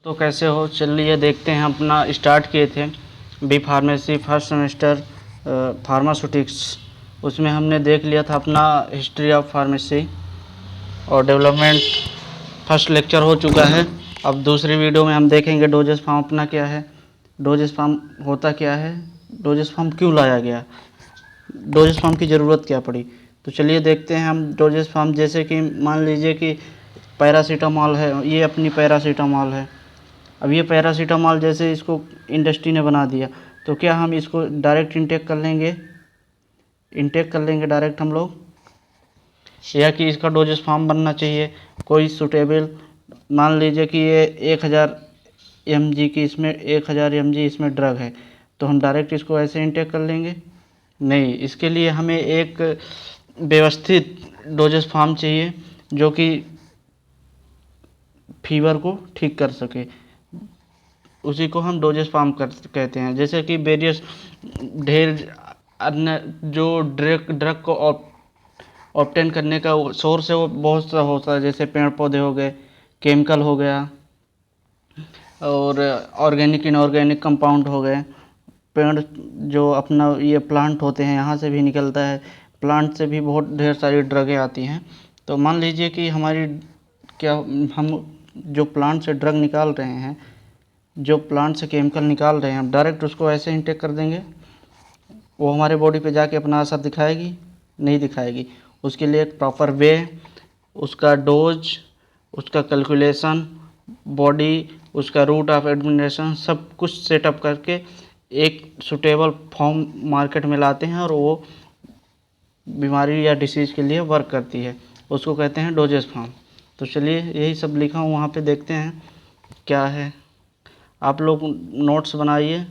तो कैसे हो, चलिए देखते हैं। अपना स्टार्ट किए थे B pharmacy first semester pharmaceutics. उसमें हमने देख लिया था अपना हिस्ट्री ऑफ फार्मेसी और डेवलपमेंट। फर्स्ट लेक्चर हो चुका है। अब दूसरी वीडियो में हम देखेंगे डोजेस फॉर्म अपना क्या है, डोजेस फॉर्म होता क्या है, डोजेस फॉर्म क्यों लाया गया, डोजेस फॉर्म की ज़रूरत क्या पड़ी। तो चलिए देखते हैं हम डोजेस फॉर्म। जैसे कि मान लीजिए कि पैरासीटामॉल है, ये अपनी पैरासीटामॉल है। अब ये पैरासीटामॉल जैसे इसको इंडस्ट्री ने बना दिया, तो क्या हम इसको डायरेक्ट इंटेक कर लेंगे डायरेक्ट हम लोग, या कि इसका डोजेस फॉर्म बनना चाहिए कोई सूटेबल। मान लीजिए कि ये 1000 mg की, इसमें 1000 mg इसमें ड्रग है, तो हम डायरेक्ट इसको ऐसे इंटेक कर लेंगे? नहीं, इसके लिए हमें एक व्यवस्थित डोजेस फॉर्म चाहिए जो कि फीवर को ठीक कर सके। उसी को हम डोजेस फॉर्म कहते हैं। जैसे कि वेरियस ढेर अन्य जो ड्रग को ऑब्टेन करने का सोर्स है वो बहुत सा होता है। जैसे पेड़ पौधे हो गए, केमिकल हो गया, और ऑर्गेनिक इनऑर्गेनिक कंपाउंड हो गए। पेड़ जो अपना ये प्लांट होते हैं, यहाँ से भी निकलता है, प्लांट से भी बहुत ढेर सारी ड्रगें आती हैं। तो मान लीजिए कि हमारी क्या, हम जो प्लांट से ड्रग निकाल रहे हैं, जो प्लांट से केमिकल निकाल रहे हैं, हम डायरेक्ट उसको ऐसे इंटेक कर देंगे, वो हमारे बॉडी पे जाके अपना असर दिखाएगी? नहीं दिखाएगी। उसके लिए एक प्रॉपर वे, उसका डोज, उसका कैलकुलेशन, बॉडी, उसका रूट ऑफ एडमिनिस्ट्रेशन, सब कुछ सेटअप करके एक सुटेबल फॉर्म मार्केट में लाते हैं और वो बीमारी या डिसीज़ के लिए वर्क करती है। उसको कहते हैं डोजेस फॉर्म। तो चलिए यही सब लिखा हूँ वहाँ पे, देखते हैं क्या है। आप लोग नोट्स बनाइए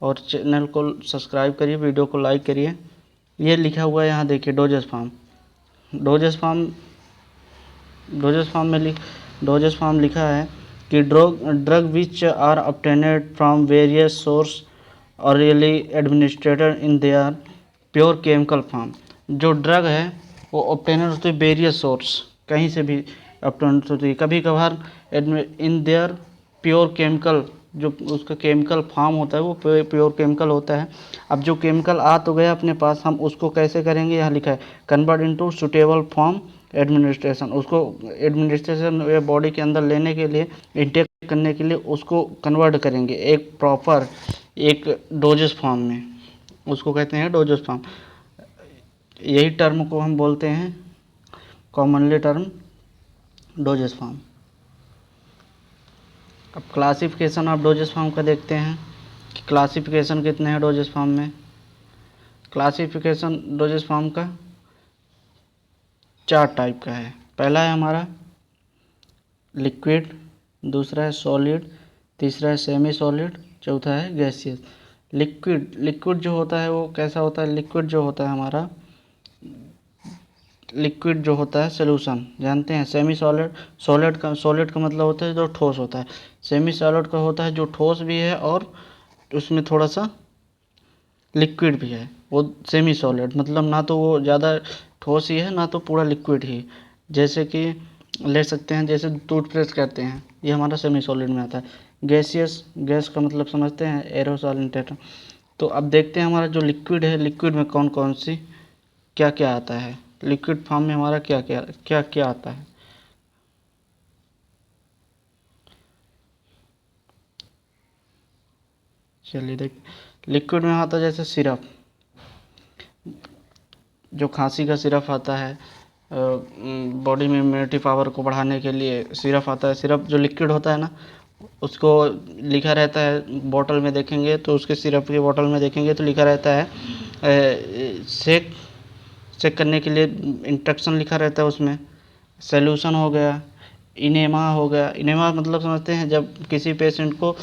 और चैनल को सब्सक्राइब करिए, वीडियो को लाइक करिए। ये लिखा हुआ है यहाँ देखिए, डोजेस फॉर्म। डोजेस फॉर्म लिखा है कि drug which are obtained from various source और really administered in their pure chemical form. जो ड्रग है वो ऑब्टेन्ड होती है वेरियस सोर्स, कहीं से भी ऑब्टेन्ड होती है। कभी कभार इन देयर प्योर केमिकल, जो उसका केमिकल फॉर्म होता है वो प्योर केमिकल होता है। अब जो केमिकल आ तो गया अपने पास, हम उसको कैसे करेंगे, यहाँ लिखा है convert into suitable form administration. उसको एडमिनिस्ट्रेशन या बॉडी के अंदर लेने के लिए, इंटेक करने के लिए उसको कन्वर्ट करेंगे एक प्रॉपर एक डोजेस फॉर्म में। उसको कहते हैं डोजेस फॉर्म। यही टर्म को हम बोलते हैं कॉमनली टर्म डोजेस फॉर्म। अब क्लासिफिकेशन ऑफ डोजेस फॉर्म का देखते हैं कि क्लासिफिकेशन कितने हैं डोजेस फॉर्म में। क्लासिफिकेशन डोजेस फॉर्म का 4 टाइप का है। पहला है हमारा लिक्विड, दूसरा है सॉलिड, तीसरा है सेमी सॉलिड, चौथा है गैसियस। लिक्विड जो होता है वो कैसा होता है? लिक्विड जो होता है हमारा, लिक्विड जो होता है सोल्यूशन, जानते हैं। सेमी सॉलिड, सॉलिड का मतलब होता है जो ठोस होता है। सेमी सॉलिड का होता है जो ठोस भी है और उसमें थोड़ा सा लिक्विड भी है। वो सेमी सॉलिड मतलब ना तो वो ज़्यादा ठोस ही है, ना तो पूरा लिक्विड ही। जैसे कि ले सकते हैं, जैसे टूथपेस्ट कहते हैं, ये हमारा सेमी सॉलिड में आता है। गैसियस, गैस का मतलब समझते हैं, एरोसॉल इंटेट। तो अब देखते हैं हमारा जो लिक्विड है, लिक्विड में कौन कौन सी क्या क्या आता है, लिक्विड फॉर्म में हमारा क्या क्या आता है। चलिए देख, लिक्विड में आता है जैसे सिरप, जो खांसी का सिरप आता है, बॉडी में इम्यूनिटी पावर को बढ़ाने के लिए सिरप आता है। सिरप जो लिक्विड होता है ना, उसको लिखा रहता है बोतल में, देखेंगे तो उसके सिरप की बोतल में देखेंगे तो लिखा रहता है चेक करने के लिए इंस्ट्रक्शन लिखा रहता है उसमें। सॉल्यूशन हो गया, इनेमा हो गया। इनेमा मतलब समझते हैं, जब किसी पेशेंट को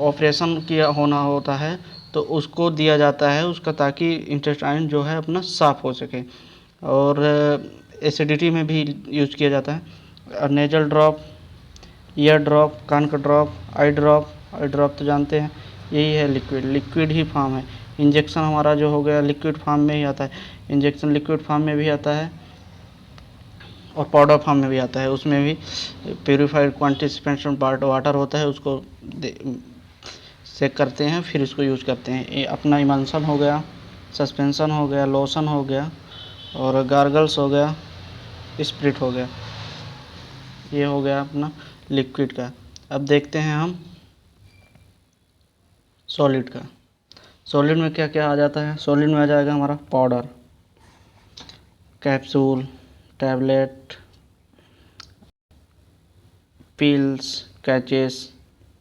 ऑपरेशन किया होना होता है तो उसको दिया जाता है उसका, ताकि इंटेस्टाइन जो है अपना साफ़ हो सके। और एसिडिटी में भी यूज़ किया जाता है। और नेजल ड्रॉप, ईयर ड्रॉप, कान का ड्रॉप, आई ड्रॉप तो जानते हैं। यही है लिक्विड ही फॉर्म है। इंजेक्शन हमारा जो हो गया लिक्विड फॉर्म में ही आता है। इंजेक्शन लिक्विड फॉर्म में भी आता है। और पाउडर फॉर्म में भी आता है, उसमें भी purified quantity suspension part water होता है, उसको सेक करते हैं, फिर इसको यूज करते हैं। ये अपना इमल्शन हो गया, सस्पेंशन हो गया, लोशन हो गया, और गार्गल्स हो गया, स्प्रिट हो गया। ये हो गया अपना लिक्विड का। अब देखते हैं हम सॉलिड का। सॉलिड में क्या क्या आ जाता है? सॉलिड में आ जाएगा हमारा powder, capsule, tablet, pills, cachets,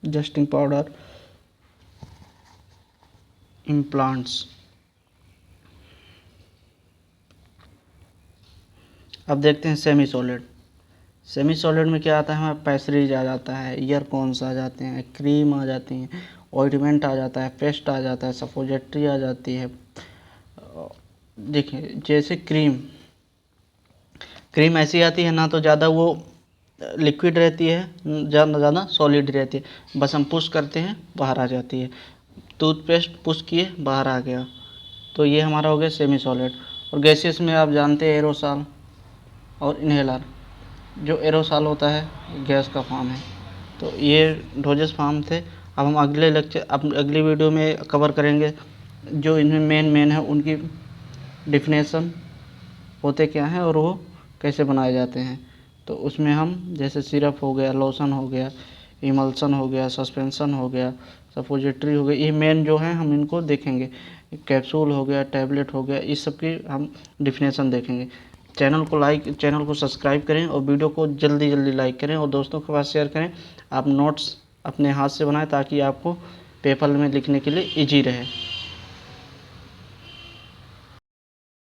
dusting powder, implants. अब देखते हैं सेमी सॉलिड। सेमी सॉलिड में क्या आता है? हमारा पैसरीज आ जाता है, ईयरफोन्स आ जाते हैं, क्रीम आ जाती हैं, ऑइंटमेंट आ जाता है, पेस्ट आ जाता है, सपोजिटरी आ जाती है। देखिए जैसे क्रीम ऐसी आती है ना, तो ज़्यादा वो लिक्विड रहती है, ज़्यादा सॉलिड रहती है। बस हम पुश करते हैं, बाहर आ जाती है। टूथपेस्ट पुश किए, बाहर आ गया। तो ये हमारा हो गया सेमी सॉलिड। और गैसेस में आप जानते हैं एरोसॉल और इन्हेलर। जो एरोसॉल होता है गैस का फॉर्म है। तो ये डोजेस फॉर्म थे। अब हम अगली वीडियो में कवर करेंगे जो इनमें मेन है, उनकी डिफिनेशन होते क्या हैं और वो कैसे बनाए जाते हैं। तो उसमें हम जैसे सिरप हो गया, लोशन हो गया, इमल्सन हो गया, सस्पेंशन हो गया, सपोजिटरी हो गया, ये मेन जो है हम इनको देखेंगे। कैप्सूल हो गया, टैबलेट हो गया, इस सब की हम डिफिनेशन देखेंगे। चैनल को सब्सक्राइब करें और वीडियो को जल्दी लाइक करें और दोस्तों के पास शेयर करें। आप नोट्स अपने हाथ से बनाएं ताकि आपको पेपर में लिखने के लिए ईजी रहे।